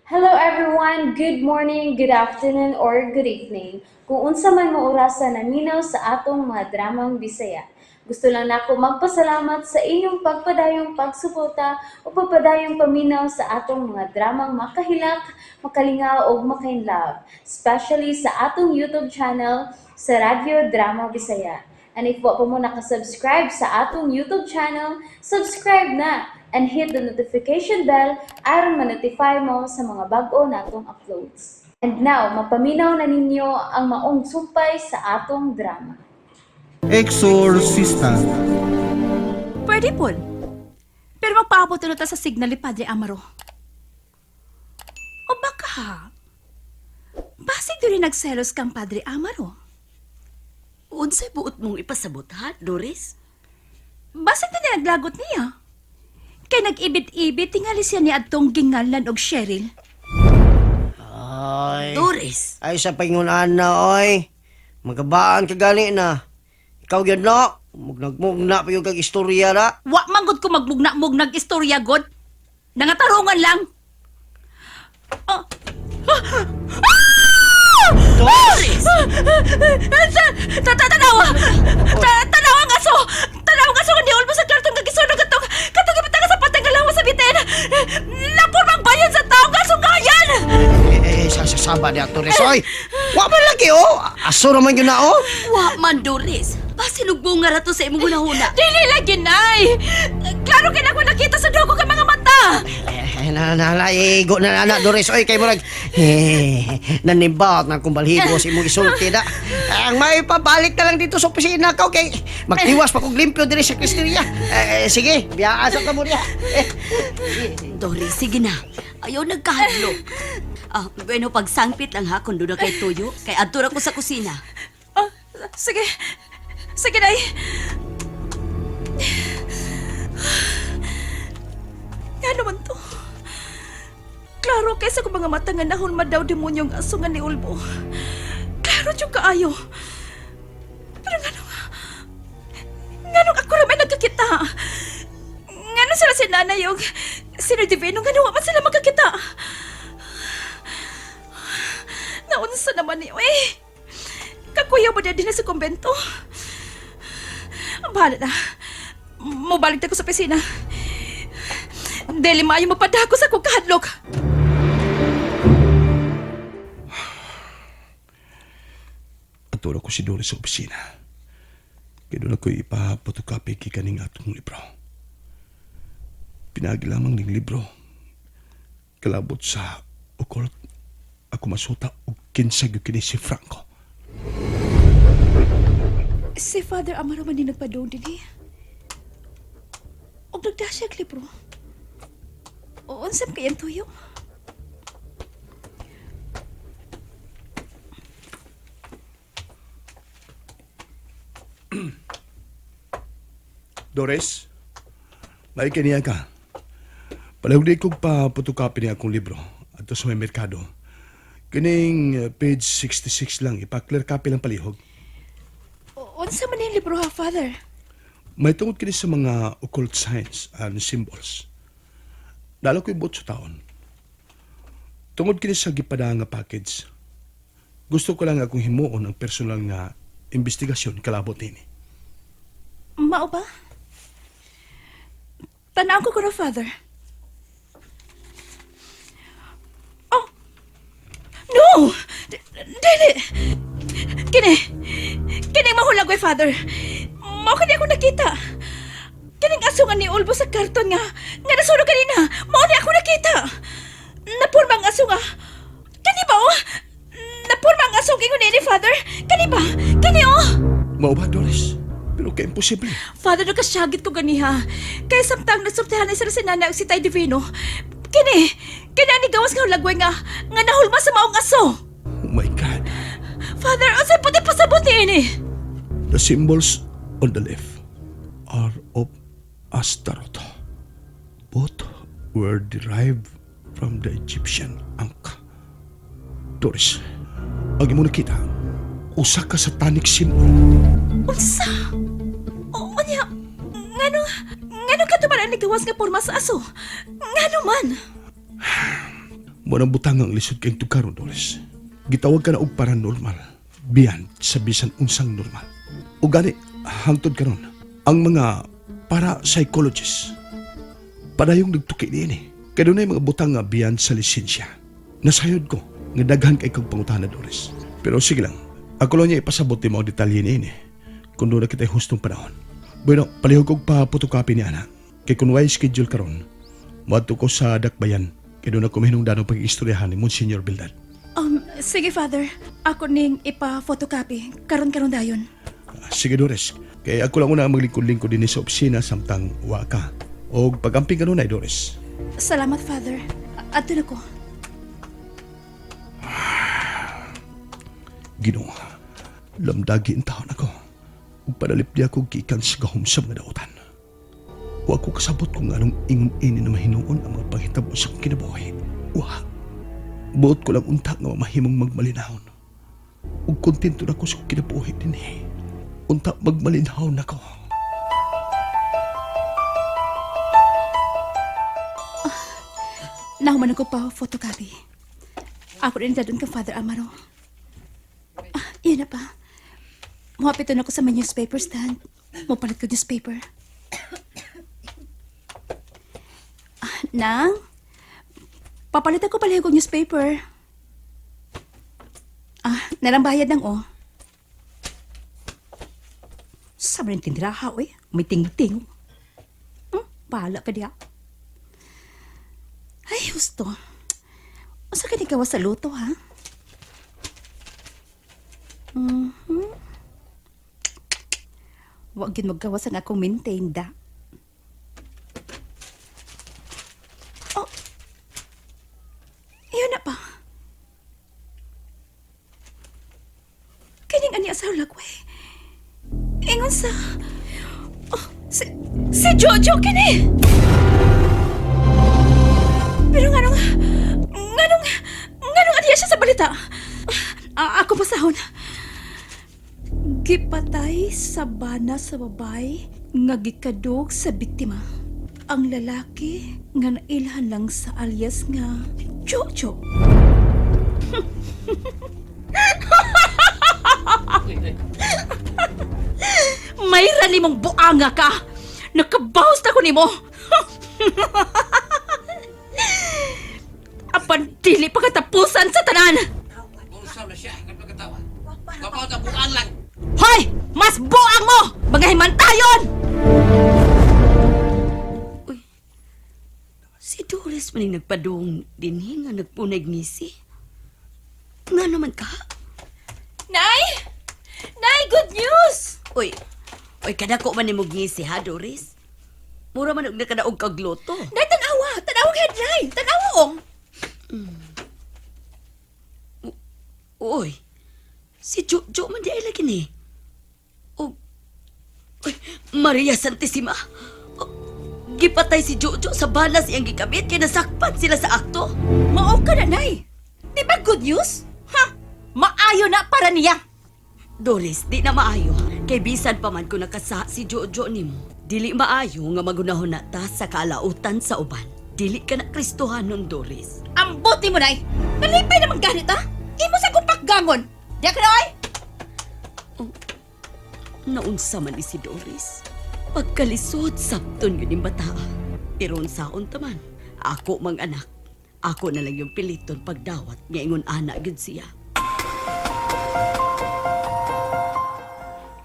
Hello everyone, good morning, good afternoon, or good evening. Kung unsa man mo orasan naminaw sa atong mga dramang Bisaya. Gusto lang nako magpasalamat sa inyong pagpadayong pagsuporta o pagpadayong paminaw sa atong mga dramang makahilak, makalingaw o makainlove, especially sa atong YouTube channel sa Radyo Drama Bisaya. And if wa pa mo nakasubscribe sa atong YouTube channel, subscribe na and hit the notification bell aron ma-notify mo sa mga bag-o natong uploads. And now, mapaminaw na ninyo ang maong sumpay sa atong drama. Exorcista. Pwede po. Pero magpaabot na ta sa signal ni Padre Amaro. O baka, basig doon nagselos kang Padre Amaro. Unsay buot mong ipasabot, ha, Doris? Basig na naglagot niya. Kay nag-ibit-ibit, tingali siya ni Adtong Gingalan og Cheryl. Ay, Doris! ay sa pangunan na, oy. Magabaan ka gani na. Ikaw yan na. Mugnag-mugna pa yung kag istorya na. Wa manggod ko magmugna-mugnag istorya, God. Nangatarungan lang. Oh. Doris! Tanawa! Tanawa ang aso! Tanawa ang aso nga ni Olmo sa klartong nagisunog atong katugipita ka sa patay nga lawas sa bitin! Lapor mang bayan sa taong kasungayan! Sasaba ni Doris, oy. Wa man lagi, oh. Aso naman yun na, oh. Wa man, Doris! Pasilugbo nga rato sa imong hunahuna. Dili lagi, Nay! Klaro kaya ako nakita sa dugo ka mga mata! Nalaigo na Doris, oy. Kay mo nanimbaot na kumbalhibo si imong isulti na. Ang may pabalik na lang dito sa opisina ka, okay? Magtiwas pa kong limpyo din sa kristeria. Sige, biyaan sa kamurya. Doris, sige na. Ayaw nagkahadlok. Bueno, pagsangpit lang ha kung doon na kay tuyo. Kay adto ra ko sa kusina. Oh, sige. Sige, Nay. Nga naman to. Klaro kaysa kung mga mata nga nahon madaw demonyong aso nga ni Ulbo. Klaro yung kaayo. Pero nga nung ako ramay nagkakita. Nga nung sila si nanay yung sino divino nga nung pa sila magkakita. Naunsa naman niyo eh. Kakuya mo na din na sa kumbento. Bahala na. Mubalik na ko sa opisina. Dili maayo mapadako sa kong kahadlok. Aturo ko si Doris sa opisina. Kaya doon ako ipapotokopy kikaning atong libro. Pinagi lamang ning libro. Kalabot sa occult. Ako masuta o kinsag yung kini si Franco. Si Father Amaro man din nagpadoon din eh. Og nagdasya ang libro. O unsam kayang tuyo? Doris, may kaniya ka. Palahuli kong pa-photocopy niya akong libro ato sa may merkado. Kining page 66 lang, ipa-clear copy lang palihog. Unsa man yung libro ha, Father? May tungod kini sa mga occult signs and symbols. Dalo ko ibot sa taon. Tungod kini sa gipada nga package. Gusto ko lang akong himuon ang personal nga investigasyon kalabot nini. Mao ba? Tanaw ko na, Father. Oh! No! Dili! Kini mahulag way, Father. Mao kani ako nakita. Kining aso nga ni Ulbo sa karton nga nasunog kanina. Mao ni ako nakita. Napurma ang aso nga. Kani ba oh? Napurma ang aso ingon ni Father. Kani ba? Kani oh? Mao ba, Doris? Pero kaya imposible. Father, nakasyagit ko ganiha. Kaya samtang nasurtihan na sila si Nana o si Tay Divino. Kini ni gawas nga lagway nga nahulma sa maong aso. Oh my God. Father, asay puti pasabot ni ini. The symbols on the left are of Astaroth. Both were derived from the Egyptian Ankh. Doris, ang imo nakita, usa ka satanic symbol. Unsa? O niya, ngano ka tuman ang nagawas nga porma sa aso? Ngano man? Mo nang butang ang lisod kayong tukaron, Doris. Gitawag ka na og paranormal. Beyond sa bisan unsang normal. O gani, hangtod karon ang mga parapsychologists. Padayong nagtuki niini. Kaya doon ay mga butang nga beyond sa lisensya. Nasayod ko, nga daghan kay kag pangutana, Doris. Pero sige lang, ako lang niya ipasabot ni mga detalye niini. Kung doon na kita'y hustong panahon. Bueno, palihog kong pa-photocopy ni Ana. Kay kung way schedule karon, maadto ko sa Dakbayan. Kaya doon ako mahinungdanong pag-istoryahan ni Monsignor Bildad. Sige, Father. Ako ning ipa-photocopy. Karon-karon dayon. Sige, Doris. Kaya ako lang una maglingkod-lingkod din sa opisina samtang wa ka. O pagamping ka nun ay, Doris. Salamat, Father. Ato na ko. Ginoo, lamdagi ang taon ako. Ug padalip di ako gikan sa gahom sa mga dautan. Wa ko kasabot kung anong ingon-ini na mahinuon ang mga panghitabo sa kong kinabuhi. Wa. Buot ko lang unta nga mahimong magmalinahon. Ug kontento na ko sa kong kinabuhi din eh. Unta magmalinahon ako. Nahuman ako pa photocopy. Ako rin dadun ka, Father Amaro. Yun na pa. Muhapit na ako sa may newspaper stand. Mupalit ko newspaper. Nang, papalitan ko pala yung newspaper. Narang bayad ng Sabi ng tindiraha, may ting-ting. Bahala ka diya. Ay, gusto. Masa ka di gawa sa luto, ha? Huwag yun maggawa sa akong maintain da. Oh, yun na pa. Kaning ani asaw lagway. Ingon sa... si Jojo kini! Pero nganong adiya siya sa balita. Ako pasahon. Gipatay sa bana sa babay nga gikadog sa biktima. Ang lalaki nga nailhan lang sa alias nga Jojo. Mayra ni mong buanga ka. Nakabawas na ko ni mo. Apan dili pa katapusan sa tanan. Usam na siya, nagpagkatawa. Kapaw na buang lang. Hoy! Mas buang mo! Mga himantayon! Uy, si Doris maning nagpadung dinhi nga nagpunay ngisi. Nga naman ka? Nay! Nay, good news! Uy, kadako man ni mo ngisi ha, Doris? Mura man og nakadaog kag loto. Nay, tanawa! Tanawa ka, Nay! Tanawa, Uy, si Jojo man di ay lagi ni. Uy, Maria Santissima. Gipatay si Jojo sa balas iyang gikabit kaya nasakpan sila sa akto. Mao ka na, Nay! Di ba good news? Ha? Maayo na para niya! Doris, di na maayo. Kay bisan pa man kung nakasa si Jojo nimo. Dili maayo nga magunahon na ta sa kalautan sa uban. Dili ka na Kristohan nun, Doris. Ang buti mo, Nay! Nalipay naman ganit, ha? Imo sa kumpak gangon! Diya ka, Nay! Naunsa man ni si Doris. Pagkalisod, sabton yun yung bata. Iron saon taman. Ako mang anak. Ako na lang yung piliton pagdawat nga ingon ana gid siya.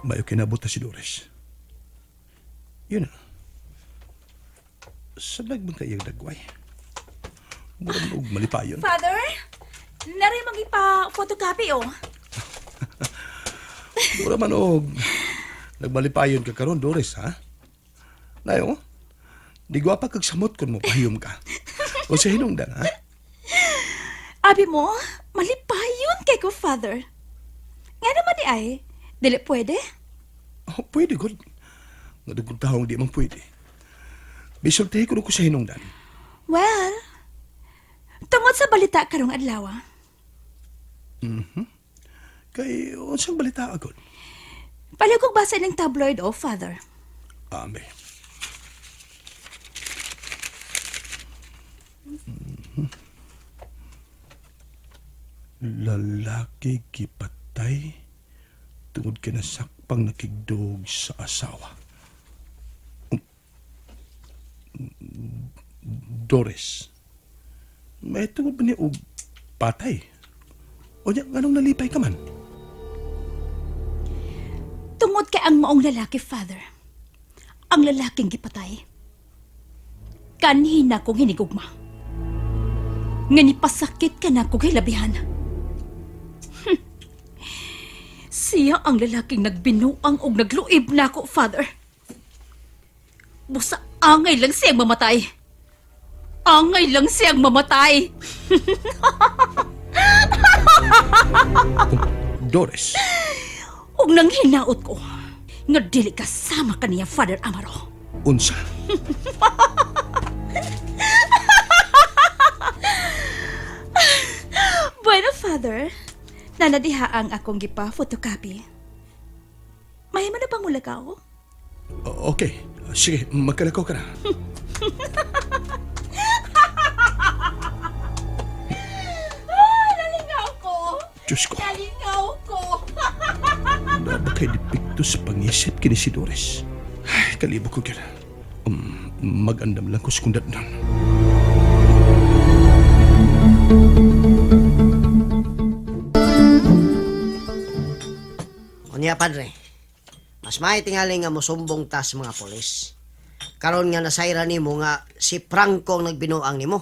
Mayo kinabot na si Doris. Yun na. Sa nagbang kayang dagway. Mura mo og malipayon. Father, naray mag-ipa-photocopy, Mura man og nagmalipayon ka karon, Doris, ha? Nayo, di gwapa kag samot kun mo pahiyom ka. O sa hinungdan, ha? Abi mo, malipayon kay ko, Father. Nga naman di ay, dili pwede? Oh, pwede, God. Nga dugong taong di man pwede. Bisultihin ko sa hinungdan. Well, tungod sa balita karong adlaw. Kay, unsang balita agad? Palag kong basa ng tabloid, Father. Ame. lalaki gipatay tungod kinasakpang nakigdog sa asawa. Doris, may tungod ba niya og patay? O niya, anong nalipay ka man? Tungod kay ang maong lalaki, Father. Ang lalaking gipatay. Kanhina kong hinigugma. Nga nipasakit ka na kong hilabihan. Siya ang lalaking nagbinuang og nagluib na ako, Father. Busa angay lang siyang mamatay. Angay lang siyang mamatay. Doris, Og nang hinaot ko, nga dili kasama kaniya, Father Amaro. unsa? Bueno, Father, nanadiha ang akong gipa-photocopy. May man na bang mulagaw? Okay, sige, magkalakaw ka na. Nalingaw ko! Diyos ko, Nalingaw ko! naba kay dipikto sa pangisip kini si Doris. Ay, kalibo ko kaya. Mag-andam lang ko sa kundat nun. Unya, Padre. Mas may tingali nga mosumbong ta sa mga polis. Karon nga nasayra nimo nga si Franco ang nagbinuang nimo.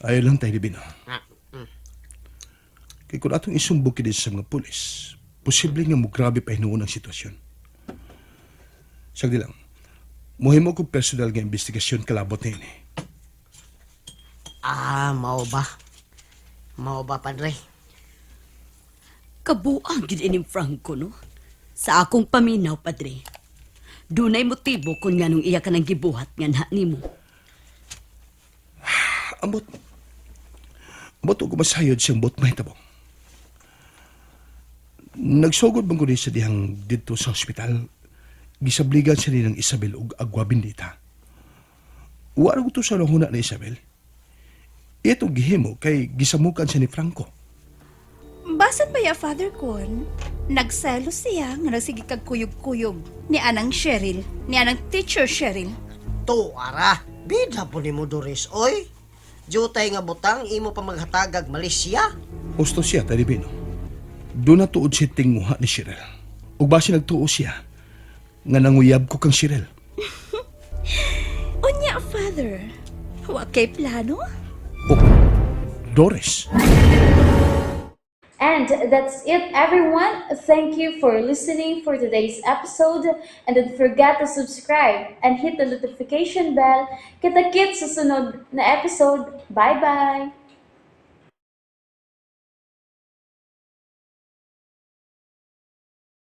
Ayaw lang tayo libino. Ah, Kaya kung atong isumbog kini sa mga pulis, posible nga mo grabe pa hinuon ang sitwasyon. Sagdi lang, muhimo ko personal nga investigasyon kalabot na yun eh. Mao ba? Mao ba, Padre? Kabuang gid ining Franco, no? Sa akong paminaw, Padre. Dunay motibo kung nga nung iya ka nang gibuhat nga na nimo. Ambot o kumasayod siyang bot mahitabong. Nagsugod bang ko sa dihang dito sa ospital, gisabligan siya ni ng Isabel ug agwa bindita. Wala ko to sa lahuna na Isabel. Ito gihimo kay gisamukan siya ni Franco. Basan ba ya, Father Con? Nagselo siya nga nagsige kag kuyog-kuyog ni anang Cheryl, ni anang teacher Cheryl. To, ara. Bida po nimo, Doris. Oy, jutay nga butang, imo pa maghatagag Malaysia. Gusto siya, Talibino. Doon na tuod siya tinguha ni Cheryl. Ug basi nagtuo siya, nga nanguyab ko kang Cheryl. Unya, Father. Wa kay plano? O, Doris. And that's it, everyone. Thank you for listening for today's episode. And don't forget to subscribe and hit the notification bell. Kita-kits sa sunod na episode. Bye-bye!